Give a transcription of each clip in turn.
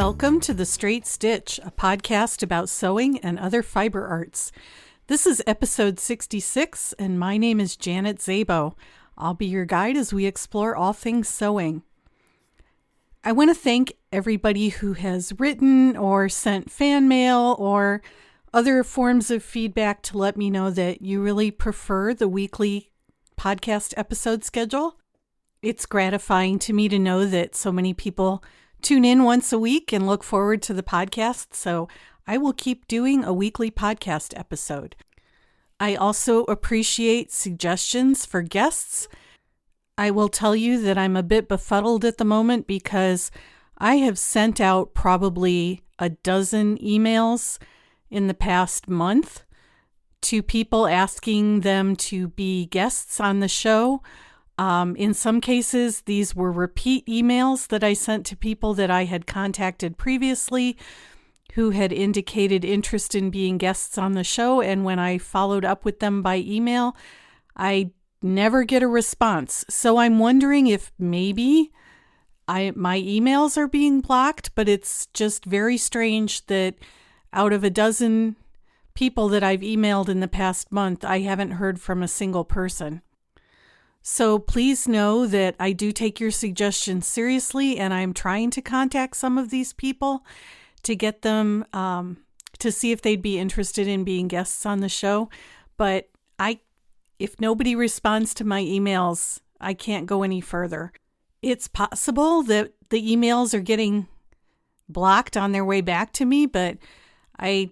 Welcome to The Straight Stitch, a podcast about sewing and other fiber arts. This is episode 66, and my name is Janet Szabo. I'll be your guide as we explore all things sewing. I want to thank everybody who has written or sent fan mail or other forms of feedback to let me know that you really prefer the weekly podcast episode schedule. It's gratifying to me to know that so many people tune in once a week and look forward to the podcast, so I will keep doing a weekly podcast episode. I also appreciate suggestions for guests. I will tell you that I'm a bit befuddled at the moment because I have sent out probably a dozen emails in the past month to people asking them to be guests on the show. In some cases, these were repeat emails that I sent to people that I had contacted previously who had indicated interest in being guests on the show. And when I followed up with them by email, I never get a response. So I'm wondering if maybe my emails are being blocked, but it's just very strange that out of a dozen people that I've emailed in the past month, I haven't heard from a single person. So please know that I do take your suggestions seriously, and I'm trying to contact some of these people to get them to see if they'd be interested in being guests on the show. But if nobody responds to my emails, I can't go any further. It's possible that the emails are getting blocked on their way back to me, but I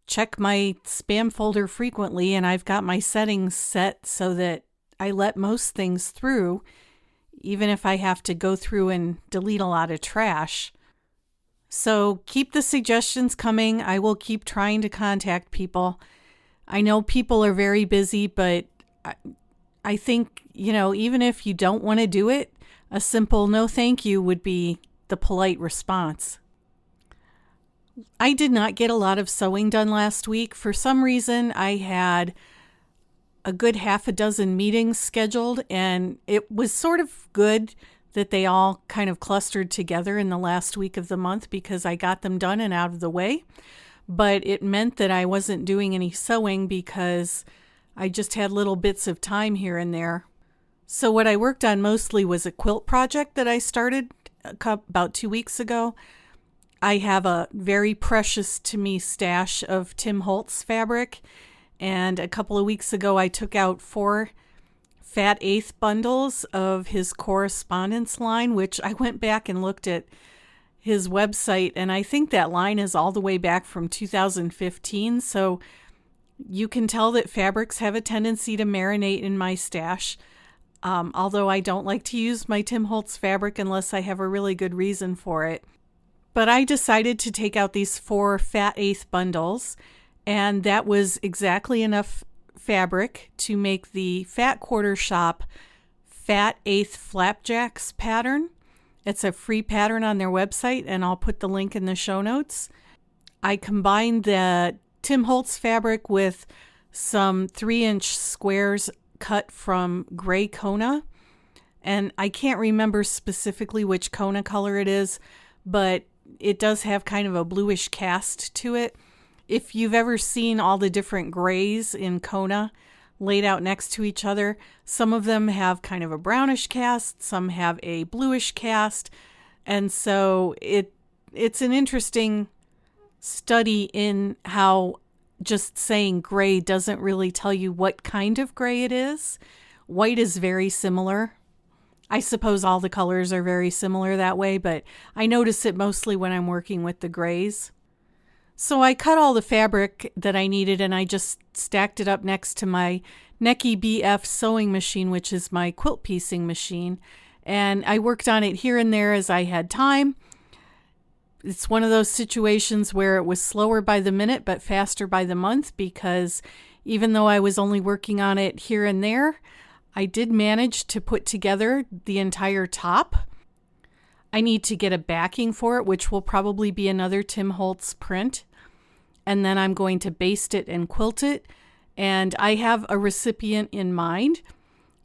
check my spam folder frequently, and I've got my settings set so that I let most things through, even if I have to go through and delete a lot of trash. So keep the suggestions coming. I will keep trying to contact people. I know people are very busy, but I think, even if you don't want to do it, a simple no thank you would be the polite response. I did not get a lot of sewing done last week. For some reason, I had a good half a dozen meetings scheduled, and it was sort of good that they all kind of clustered together in the last week of the month because I got them done and out of the way. But it meant that I wasn't doing any sewing because I just had little bits of time here and there. So what I worked on mostly was a quilt project that I started about 2 weeks ago. I have a very precious to me stash of Tim Holtz fabric, and a couple of weeks ago I took out 4 fat eighth bundles of his correspondence line, which I went back and looked at his website, and I think that line is all the way back from 2015, so you can tell that fabrics have a tendency to marinate in my stash, although I don't like to use my Tim Holtz fabric unless I have a really good reason for it. But I decided to take out these 4 fat eighth bundles, and that was exactly enough fabric to make the Fat Quarter Shop Fat Eighth Flapjacks pattern. It's a free pattern on their website, and I'll put the link in the show notes. I combined the Tim Holtz fabric with some 3-inch squares cut from gray Kona, and I can't remember specifically which Kona color it is, but it does have kind of a bluish cast to it. If you've ever seen all the different grays in Kona laid out next to each other, some of them have kind of a brownish cast, some have a bluish cast, and so it's an interesting study in how just saying gray doesn't really tell you what kind of gray it is. White is very similar. I suppose all the colors are very similar that way, but I notice it mostly when I'm working with the grays. So I cut all the fabric that I needed, and I just stacked it up next to my Necky BF sewing machine, which is my quilt piecing machine. And I worked on it here and there as I had time. It's one of those situations where it was slower by the minute, but faster by the month, because even though I was only working on it here and there, I did manage to put together the entire top. I need to get a backing for it, which will probably be another Tim Holtz print. And then I'm going to baste it and quilt it. And I have a recipient in mind.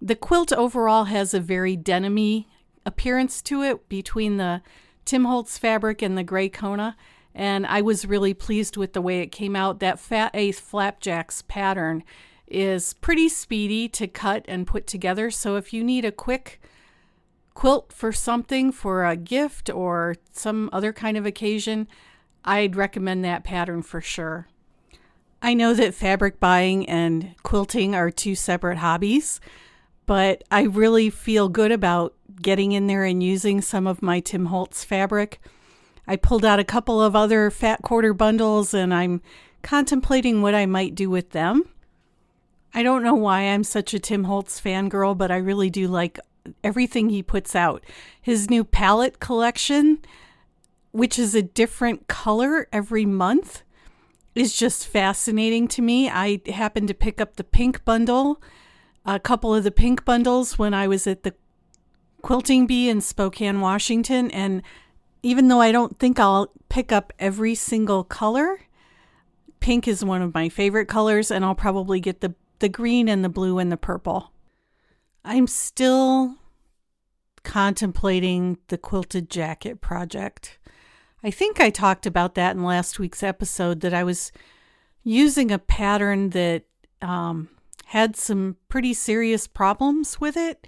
The quilt overall has a very denim-y appearance to it between the Tim Holtz fabric in the gray Kona, and I was really pleased with the way it came out. That Fat Ace Flapjacks pattern is pretty speedy to cut and put together, so if you need a quick quilt for something, for a gift or some other kind of occasion, I'd recommend that pattern for sure. I know that fabric buying and quilting are two separate hobbies, but I really feel good about getting in there and using some of my Tim Holtz fabric. I pulled out a couple of other fat quarter bundles and I'm contemplating what I might do with them. I don't know why I'm such a Tim Holtz fangirl, but I really do like everything he puts out. His new palette collection, which is a different color every month, is just fascinating to me. I happened to pick up the pink bundle, a couple of the pink bundles when I was at the Quilting Bee in Spokane, Washington, and even though I don't think I'll pick up every single color, pink is one of my favorite colors, and I'll probably get the green and the blue and the purple. I'm still contemplating the quilted jacket project. I think I talked about that in last week's episode, that I was using a pattern that had some pretty serious problems with it,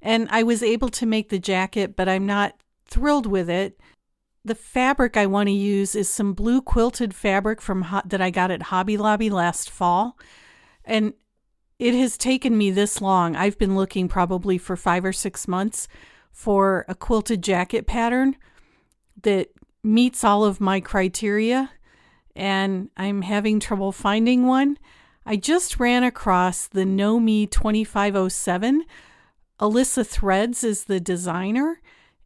and I was able to make the jacket, but I'm not thrilled with it. The fabric I want to use is some blue quilted fabric that I got at Hobby Lobby last fall, and it has taken me this long. I've been looking probably for 5 or 6 months for a quilted jacket pattern that meets all of my criteria, and I'm having trouble finding one. I just ran across the Know Me 2507. Alyssa Threads is the designer,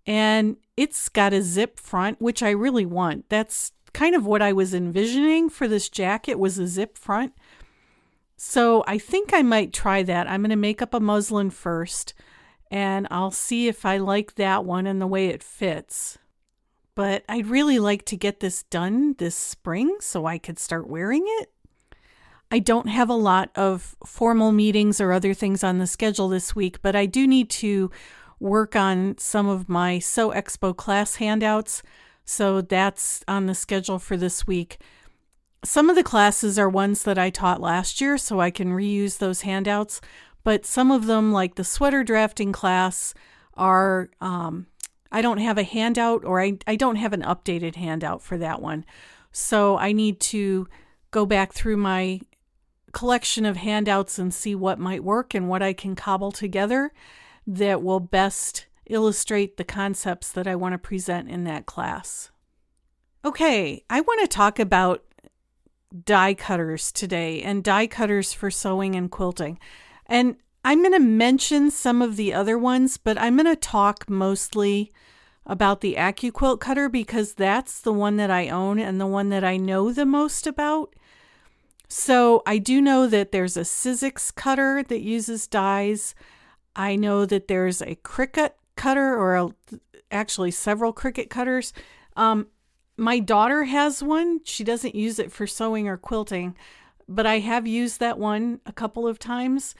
and it's got a zip front, which I really want. That's kind of what I was envisioning for this jacket, was a zip front. So I think I might try that. I'm going to make up a muslin first, and I'll see if I like that one and the way it fits. But I'd really like to get this done this spring so I could start wearing it. I don't have a lot of formal meetings or other things on the schedule this week, but I do need to work on some of my Sew Expo class handouts, so that's on the schedule for this week. Some of the classes are ones that I taught last year, so I can reuse those handouts, but some of them, like the sweater drafting class, are I don't have a handout, or I don't have an updated handout for that one. So I need to go back through my collection of handouts and see what might work and what I can cobble together that will best illustrate the concepts that I want to present in that class. Okay, I want to talk about die cutters today, and die cutters for sewing and quilting. And I'm going to mention some of the other ones, but I'm going to talk mostly about the Accuquilt cutter because that's the one that I own and the one that I know the most about. So I do know that there's a Sizzix cutter that uses dies. I know that there's a Cricut cutter, or actually several Cricut cutters. My daughter has one. She doesn't use it for sewing or quilting, but I have used that one a couple of times.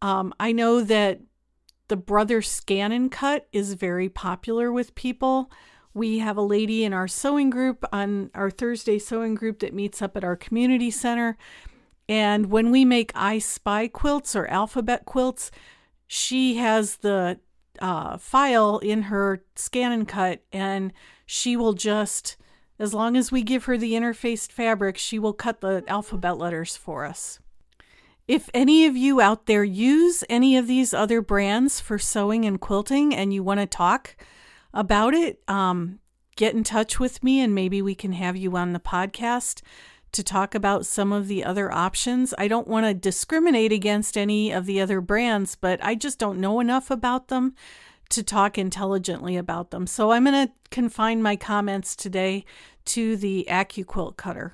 I know that the Brother Scan and Cut is very popular with people. We have a lady in our sewing group, on our Thursday sewing group, that meets up at our community center. And when we make I Spy quilts or alphabet quilts, she has the file in her Scan and Cut, and she will just, as long as we give her the interfaced fabric, she will cut the alphabet letters for us. If any of you out there use any of these other brands for sewing and quilting and you want to talk about it, get in touch with me and maybe we can have you on the podcast to talk about some of the other options. I don't want to discriminate against any of the other brands, but I just don't know enough about them to talk intelligently about them. So I'm going to confine my comments today to the Accuquilt cutter.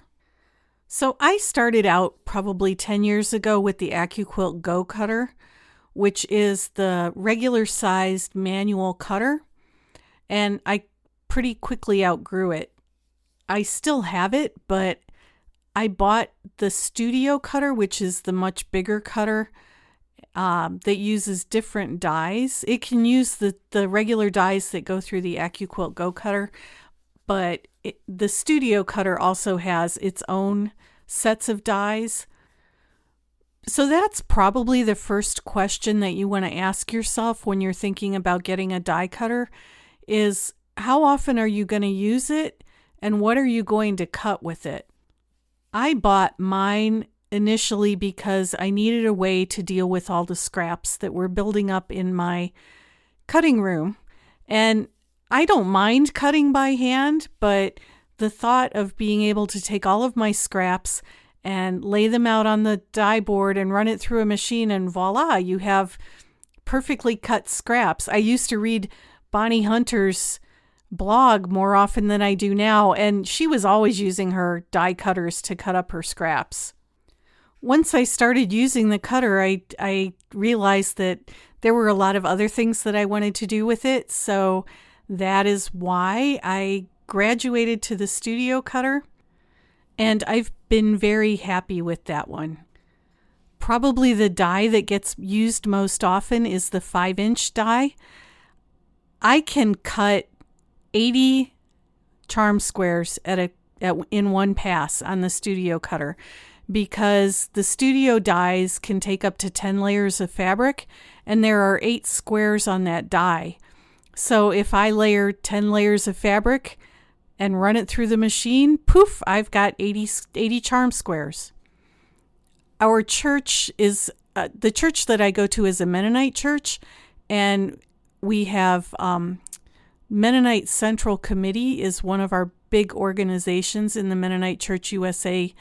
So I started out probably 10 years ago with the Accuquilt Go cutter, which is the regular sized manual cutter, and I pretty quickly outgrew it. I still have it, but I bought the Studio cutter, which is the much bigger cutter, that uses different dies. It can use the regular dies that go through the Accuquilt Go Cutter, but the Studio Cutter also has its own sets of dies. So that's probably the first question that you want to ask yourself when you're thinking about getting a die cutter is how often are you going to use it and what are you going to cut with it? I bought mine initially because I needed a way to deal with all the scraps that were building up in my cutting room. And I don't mind cutting by hand, but the thought of being able to take all of my scraps and lay them out on the die board and run it through a machine and voila, you have perfectly cut scraps. I used to read Bonnie Hunter's blog more often than I do now, and she was always using her die cutters to cut up her scraps. Once I started using the cutter, I realized that there were a lot of other things that I wanted to do with it, so that is why I graduated to the Studio Cutter. And I've been very happy with that one. Probably the die that gets used most often is the 5-inch die. I can cut 80 charm squares in one pass on the Studio Cutter because the Studio dies can take up to 10 layers of fabric and there are 8 squares on that die. So if I layer 10 layers of fabric and run it through the machine, poof, I've got 80 charm squares. Our church is, the church that I go to is a Mennonite church, and we have Mennonite Central Committee is one of our big organizations in the Mennonite Church USA,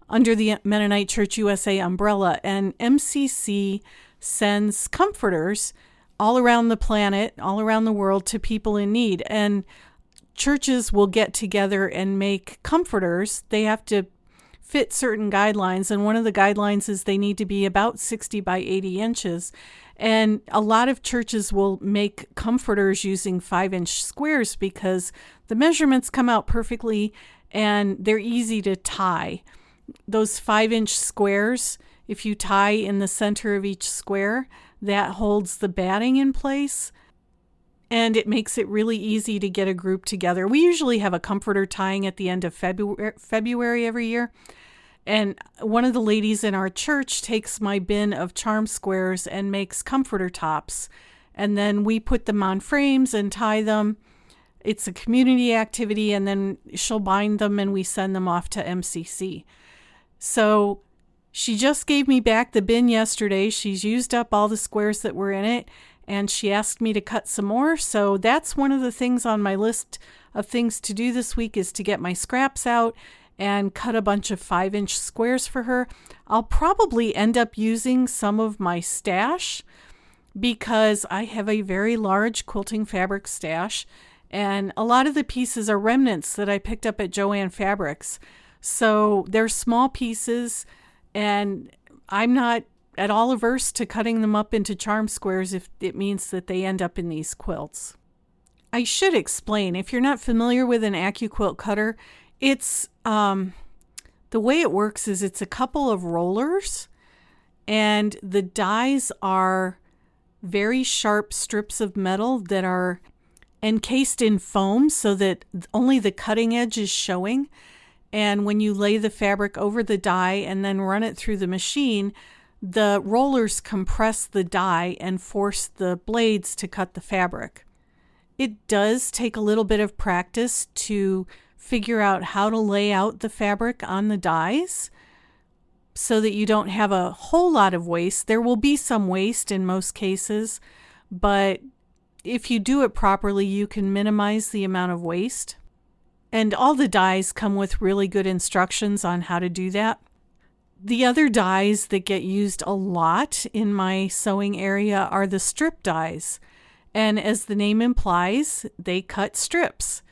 under the Mennonite Church USA umbrella, and MCC sends comforters all around the planet, all around the world to people in need, and churches will get together and make comforters. They have to fit certain guidelines, and one of the guidelines is they need to be about 60 by 80 inches. And a lot of churches will make comforters using 5-inch squares because the measurements come out perfectly and they're easy to tie. Those 5-inch squares, if you tie in the center of each square, that holds the batting in place. And it makes it really easy to get a group together. We usually have a comforter tying at the end of February every year. And one of the ladies in our church takes my bin of charm squares and makes comforter tops. And then we put them on frames and tie them. It's a community activity, and then she'll bind them and we send them off to MCC. So she just gave me back the bin yesterday. She's used up all the squares that were in it. And she asked me to cut some more. So that's one of the things on my list of things to do this week is to get my scraps out and cut a bunch of 5-inch squares for her. I'll probably end up using some of my stash because I have a very large quilting fabric stash. And a lot of the pieces are remnants that I picked up at Joann Fabrics. So they're small pieces and I'm not at all averse to cutting them up into charm squares if it means that they end up in these quilts. I should explain, if you're not familiar with an Accuquilt cutter, it's the way it works is it's a couple of rollers and the dies are very sharp strips of metal that are encased in foam so that only the cutting edge is showing. And when you lay the fabric over the die and then run it through the machine, the rollers compress the die and force the blades to cut the fabric. It does take a little bit of practice to figure out how to lay out the fabric on the dies so that you don't have a whole lot of waste. There will be some waste in most cases, but if you do it properly, you can minimize the amount of waste. And all the dies come with really good instructions on how to do that. The other dies that get used a lot in my sewing area are the strip dies. And as the name implies, they cut strips.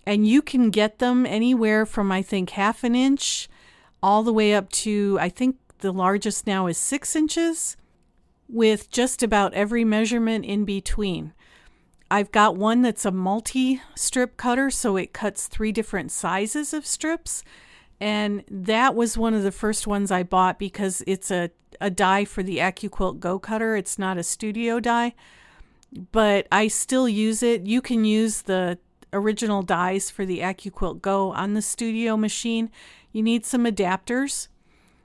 And you can get them anywhere from, I think, 1/2 inch all the way up to, I think the largest now is 6 inches, with just about every measurement in between. I've got one that's a multi-strip cutter, so it cuts 3 different sizes of strips. And that was one of the first ones I bought because it's a die for the Accuquilt Go Cutter. It's not a studio die, but I still use it. You can use the original dies for the Accuquilt Go on the studio machine. You need some adapters,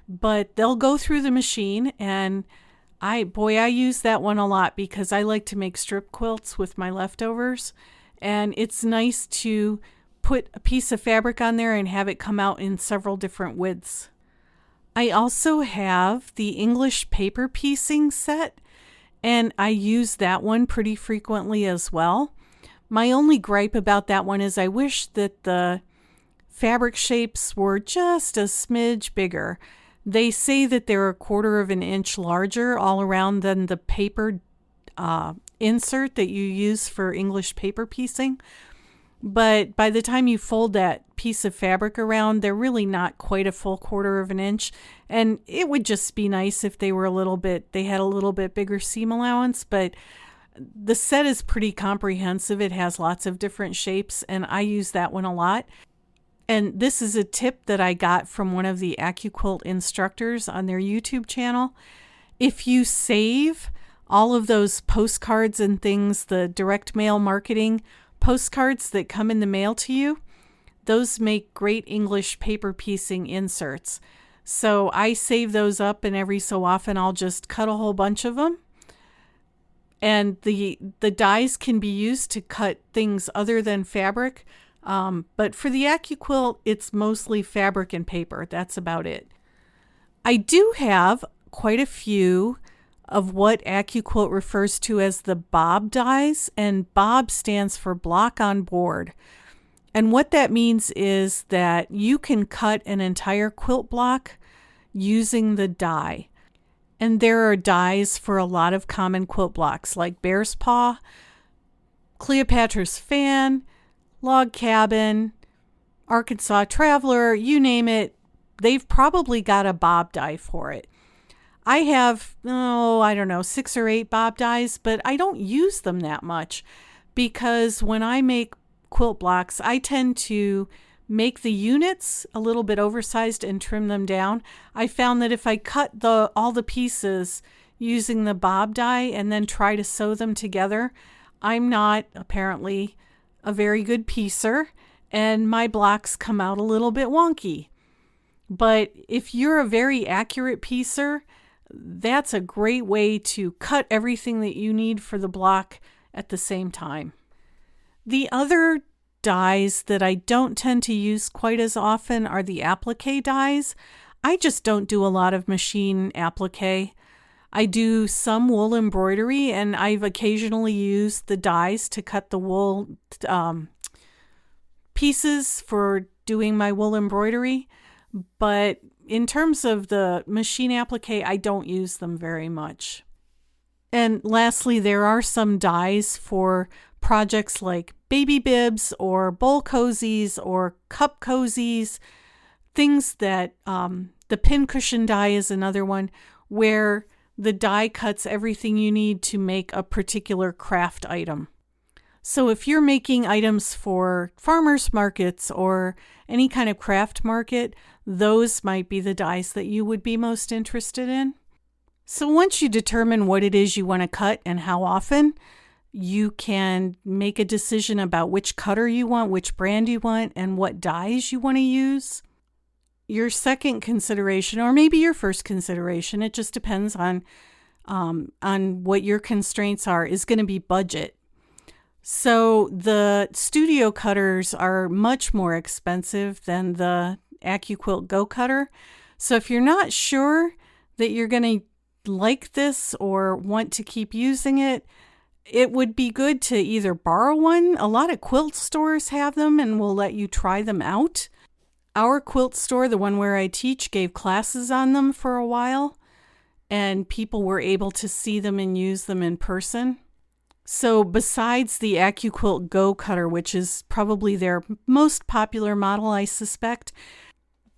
but they'll go through the machine, and I use that one a lot because I like to make strip quilts with my leftovers, and it's nice to put a piece of fabric on there and have it come out in several different widths. I also have the English paper piecing set, and I use that one pretty frequently as well. My only gripe about that one is I wish that the fabric shapes were just a smidge bigger. They say that they're 1/4 of an inch larger all around than the paper insert that you use for English paper piecing. But by the time you fold that piece of fabric around, they're really not quite a full 1/4 of an inch. And it would just be nice if they were they had a little bit bigger seam allowance. But the set is pretty comprehensive. It has lots of different shapes, and I use that one a lot. And this is a tip that I got from one of the Accuquilt instructors on their YouTube channel. If you save all of those postcards and things, the direct mail marketing postcards that come in the mail to you, those make great English paper piecing inserts. So I save those up, and every so often I'll just cut a whole bunch of them. And the dies can be used to cut things other than fabric. But for the Accuquilt, it's mostly fabric and paper. That's about it. I do have quite a few of what Accuquilt refers to as the bob dies, and bob stands for block on board. And what that means is that you can cut an entire quilt block using the die. And there are dies for a lot of common quilt blocks like Bear's Paw, Cleopatra's Fan, Log Cabin, Arkansas Traveler, you name it, they've probably got a bob die for it. I have, 6 or 8 bob dies, but I don't use them that much because when I make quilt blocks, I tend to make the units a little bit oversized and trim them down. I found that if I cut all the pieces using the bob die and then try to sew them together, I'm not apparently a very good piecer, and my blocks come out a little bit wonky. But if you're a very accurate piecer, that's a great way to cut everything that you need for the block at the same time. The other dies that I don't tend to use quite as often are the applique dies. I just don't do a lot of machine applique. I do some wool embroidery, and I've occasionally used the dies to cut the wool pieces for doing my wool embroidery. But in terms of the machine applique, I don't use them very much. And lastly, there are some dies for projects like baby bibs or bowl cozies or cup cozies, things that the pincushion die is another one where the die cuts everything you need to make a particular craft item. So if you're making items for farmers markets or any kind of craft market, those might be the dies that you would be most interested in. So once you determine what it is you want to cut and how often, you can make a decision about which cutter you want, which brand you want, and what dies you want to use. Your second consideration, or maybe your first consideration, it just depends on what your constraints are, is going to be budget. So the studio cutters are much more expensive than the Accuquilt Go Cutter. So if you're not sure that you're going to like this or want to keep using it, it would be good to either borrow one. A lot of quilt stores have them and will let you try them out. Our quilt store, the one where I teach, gave classes on them for a while, and people were able to see them and use them in person. So besides the Accuquilt Go Cutter, which is probably their most popular model, I suspect,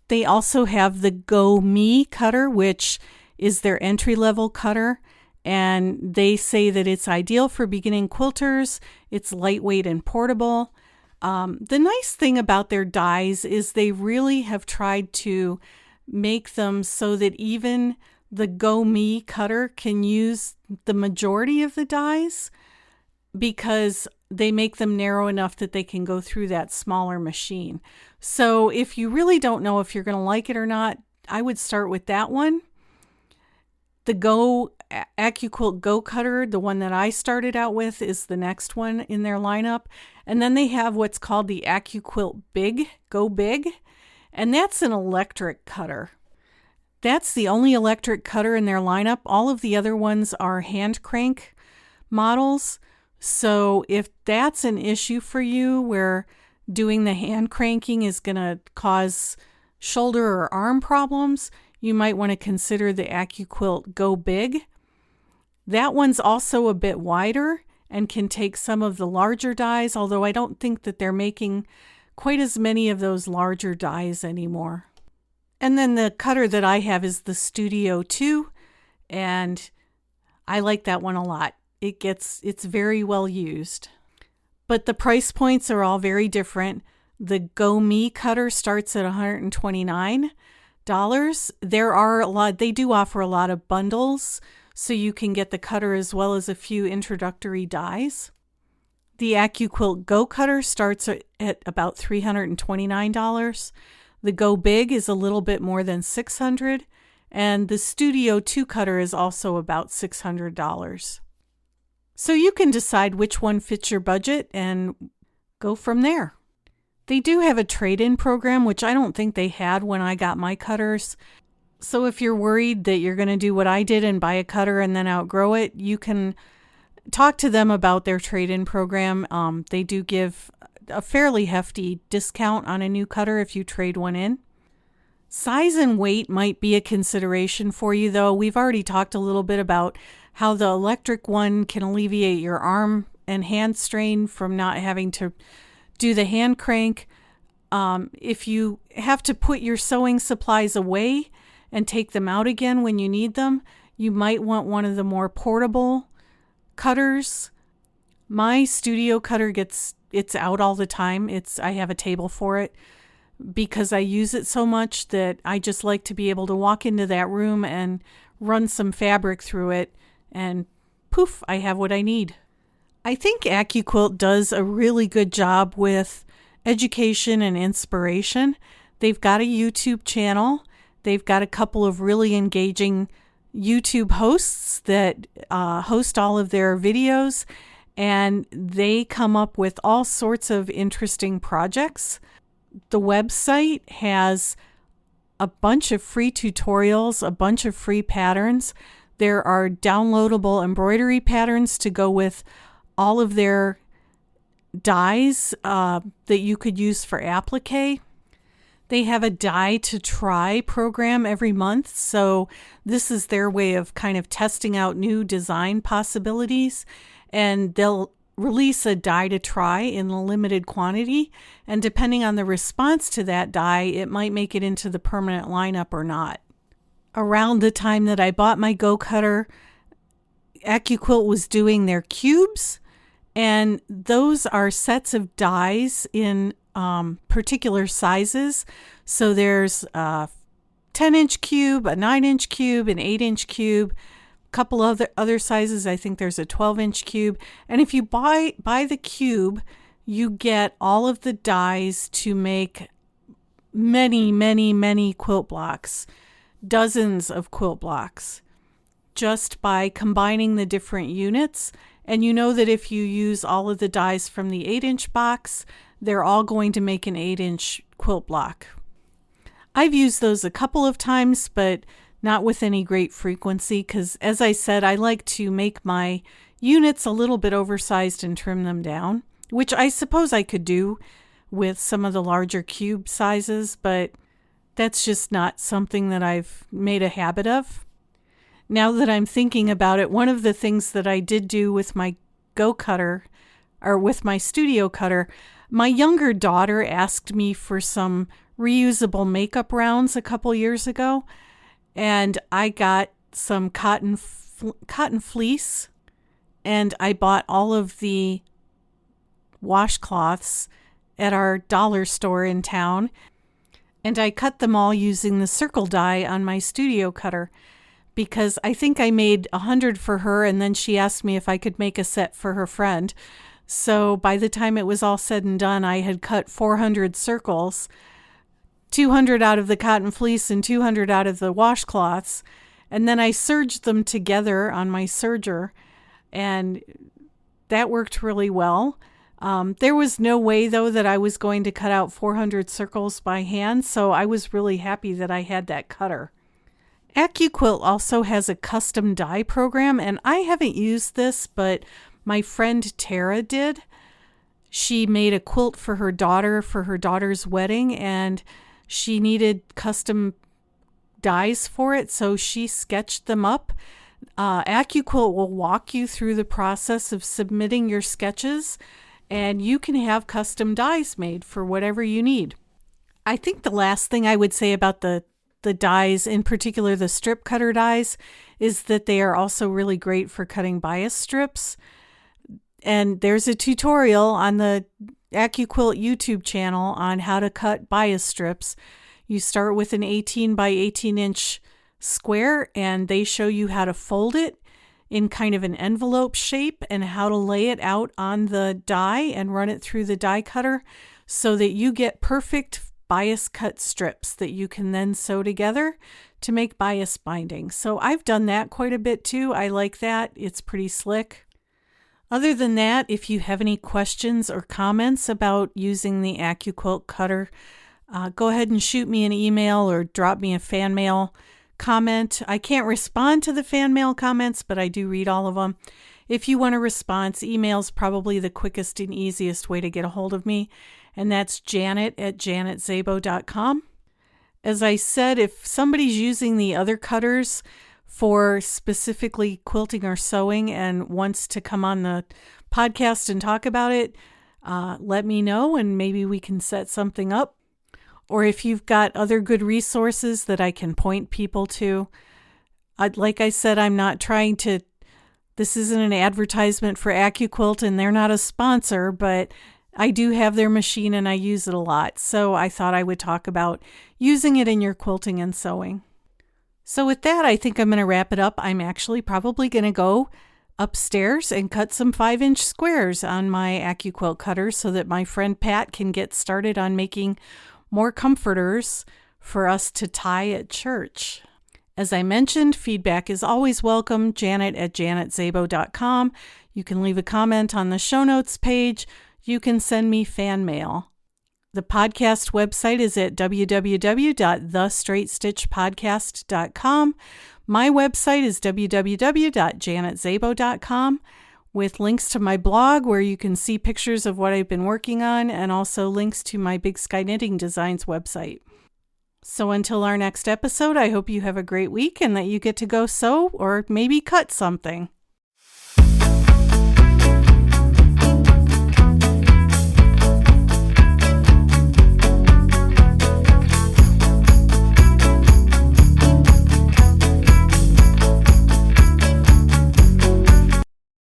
they also have the Go Me cutter, which is their entry-level cutter, and they say that it's ideal for beginning quilters. It's lightweight and portable. The nice thing about their dies is they really have tried to make them so that even the Go Me cutter can use the majority of the dies, because they make them narrow enough that they can go through that smaller machine. So if you really don't know if you're going to like it or not, I would start with that one. The Accuquilt Go Cutter, the one that I started out with, is the next one in their lineup. And then they have what's called the Accuquilt Go Big, and that's an electric cutter. That's the only electric cutter in their lineup. All of the other ones are hand crank models. So if that's an issue for you, where doing the hand cranking is going to cause shoulder or arm problems, you might want to consider the Accuquilt Go Big. That one's also a bit wider and can take some of the larger dies, although I don't think that they're making quite as many of those larger dies anymore. And then the cutter that I have is the Studio 2, and I like that one a lot. It's very well used. But the price points are all very different. The Go Me cutter starts at $129. They do offer a lot of bundles, so you can get the cutter as well as a few introductory dies. The Accuquilt Go Cutter starts at about $329. The Go Big is a little bit more than $600, and the Studio 2 cutter is also about $600. So you can decide which one fits your budget and go from there. They do have a trade-in program, which I don't think they had when I got my cutters. So if you're worried that you're going to do what I did and buy a cutter and then outgrow it, you can talk to them about their trade-in program. They do give a fairly hefty discount on a new cutter if you trade one in. Size and weight might be a consideration for you, though. We've already talked a little bit about how the electric one can alleviate your arm and hand strain from not having to do the hand crank. If you have to put your sewing supplies away and take them out again when you need them, you might want one of the more portable cutters. My Studio cutter it's out all the time. I have a table for it because I use it so much that I just like to be able to walk into that room and run some fabric through it, and poof, I have what I need. I think Accuquilt does a really good job with education and inspiration. They've got a YouTube channel. They've got a couple of really engaging YouTube hosts that host all of their videos, and they come up with all sorts of interesting projects. The website has a bunch of free tutorials, a bunch of free patterns. There are downloadable embroidery patterns to go with all of their dies that you could use for applique. They have a die to try program every month, so this is their way of kind of testing out new design possibilities, and they'll release a die to try in a limited quantity, and depending on the response to that die, it might make it into the permanent lineup or not. Around the time that I bought my Go Cutter, Accuquilt was doing their cubes, and those are sets of dies in particular sizes. So there's a 10-inch cube, a 9-inch cube, an 8-inch cube, a couple of other sizes. I think there's a 12-inch cube. And if you buy the cube, you get all of the dies to make many, many, many quilt blocks, dozens of quilt blocks, just by combining the different units. And you know that if you use all of the dies from the 8-inch box, they're all going to make an 8-inch quilt block. I've used those a couple of times, but not with any great frequency, because as I said, I like to make my units a little bit oversized and trim them down, which I suppose I could do with some of the larger cube sizes, but that's just not something that I've made a habit of. Now that I'm thinking about it, one of the things that I did do with my Go Cutter, or with my Studio Cutter, my younger daughter asked me for some reusable makeup rounds a couple years ago, and I got some cotton fleece, and I bought all of the washcloths at our dollar store in town, and I cut them all using the circle die on my studio cutter because I think I made 100 for her, and then she asked me if I could make a set for her friend. So by the time it was all said and done, I had cut 400 circles, 200 out of the cotton fleece and 200 out of the washcloths, and then I serged them together on my serger, and that worked really well. There was no way, though, that I was going to cut out 400 circles by hand, so I was really happy that I had that cutter. Accuquilt also has a custom die program, and I haven't used this, but my friend Tara did. She made a quilt for her daughter's wedding, and she needed custom dies for it, so she sketched them up. Accuquilt will walk you through the process of submitting your sketches, and you can have custom dies made for whatever you need. I think the last thing I would say about the dies, in particular the strip cutter dies, is that they are also really great for cutting bias strips. And there's a tutorial on the Accuquilt YouTube channel on how to cut bias strips. You start with an 18 by 18 inch square, and they show you how to fold it in kind of an envelope shape and how to lay it out on the die and run it through the die cutter so that you get perfect bias cut strips that you can then sew together to make bias binding. So I've done that quite a bit too. I like that. It's pretty slick. Other than that, if you have any questions or comments about using the Accuquilt cutter, go ahead and shoot me an email or drop me a fan mail comment. I can't respond to the fan mail comments, but I do read all of them. If you want a response, email's probably the quickest and easiest way to get a hold of me, and that's janet@janetzabo.com. As I said, if somebody's using the other cutters for specifically quilting or sewing and wants to come on the podcast and talk about it, let me know and maybe we can set something up. Or if you've got other good resources that I can point people to. Like I said, I'm not trying to, this isn't an advertisement for Accuquilt and they're not a sponsor, but I do have their machine and I use it a lot. So I thought I would talk about using it in your quilting and sewing. So with that, I think I'm going to wrap it up. I'm actually probably going to go upstairs and cut some 5-inch squares on my Accuquilt cutter so that my friend Pat can get started on making more comforters for us to tie at church. As I mentioned, feedback is always welcome. Janet@janetzabo.com. You can leave a comment on the show notes page. You can send me fan mail. The podcast website is at www.thestraightstitchpodcast.com. My website is www.janetzabo.com with links to my blog where you can see pictures of what I've been working on and also links to my Big Sky Knitting Designs website. So until our next episode, I hope you have a great week and that you get to go sew or maybe cut something.